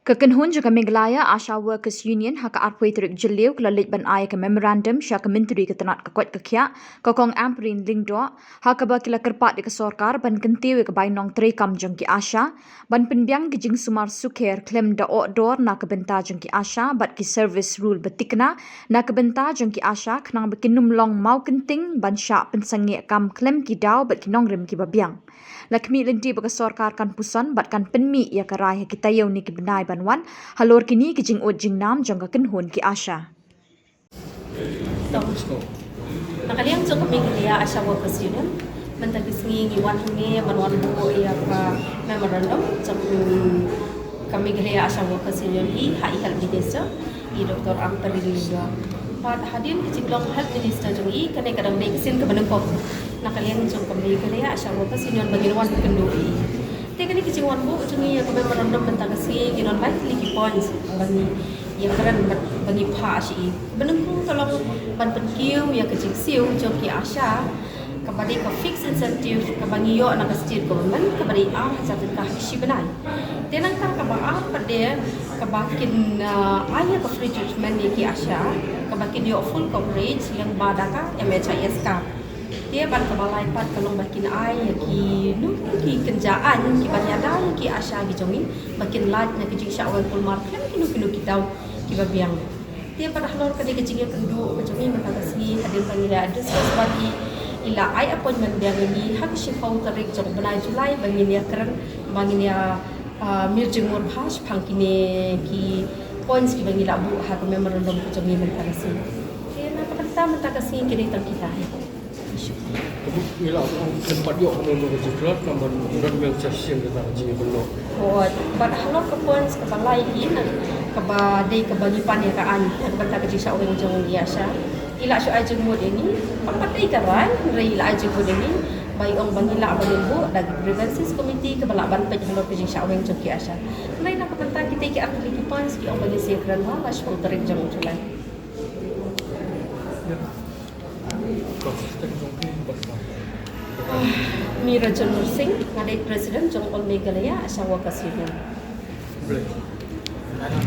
Kekenhun juga Meghalaya Asha Workers Union haka arpoi terik jeliu kelalit ban ai ke memorandum sya ke menteri ketenat kekuat kekia kokong amperin lingdo haka bakila kerpat di kesorkar ban kentiu ke bainong trekam jengki Asha ban penbiang gijing sumar suker klem da outdoor na kebenta jengki Asha bat ki service rule betikna na kebenta jengki Asha kenang bekinum long mau kenting ban sya pensangi kam klem ki dau bat kinong rem ki babiang lakmi lendi bekesorkar kan pusan bat kan penmi ya kerai kita yau ni ki benai banwan halor kini kijing ut jing nam jangka kenhun ki Asha. Nakaliang jong kami kaya Asha Workers Union mentagis ngi wan hangi banwan buo iya ka memorandum jong kami kaya Asha Workers Union i hai health minister i Dr. Amper Lilia. Pad hadir kijing long health minister jong i kane kadang dek sin ke benengkop. Nakaliang jong kami kaya Asha Workers Union bagi wan kenduri. Teka ni kecing wan bu jong i ka memorandum mentagis ngi ginon baik liki points bagi yang keren bagi pasi benengku tolong ban penkiu yang kecil siu joki Asha kepada ke fix incentive ke bagi yo nak state government kepada satu kah isi benai tenang tak ke pada ke bakin ayah ke free treatment ki Asha ke bakin yo full coverage yang badaka MHIS ka dia ban ke balai pat kalau bakin ayah ki nu ki kerjaan ki banyadan ki Asha ki jomi bakin lat nak kecil syawal pulmar kan kinu kita kiba biang dia pada halor kadi kecingnya kendu macam ni mentagasi hadir panggil ada sebagi ila ai appointment biang ini hak shifau tarik jong benai Julai bangin ya keren bangin ya mirjengur bhas phangkine ki points ki bangila bu hak memorandum macam ni mentagasi dia nak kata mentagasi kini tang kita Ila tempat yo kalau mau jiklat namun urat yang session kita jadi belum. Oh, pada halor ke points ke balai ini kebadi kebalipan ya kaan benda kecil orang jong biasa ila syu aja mod ini pakai karan rai ila aja mod ini bai ong bangila balimbu dan grievances committee ke balaban pejhalor kecil orang jong biasa lain nak penting kita ki aplikasi points ki ong bagi sekran wala syu tarik jong Julai Mira John Nursing ngadai presiden jong ol Meghalaya Asha Workers Union. Boleh. Ada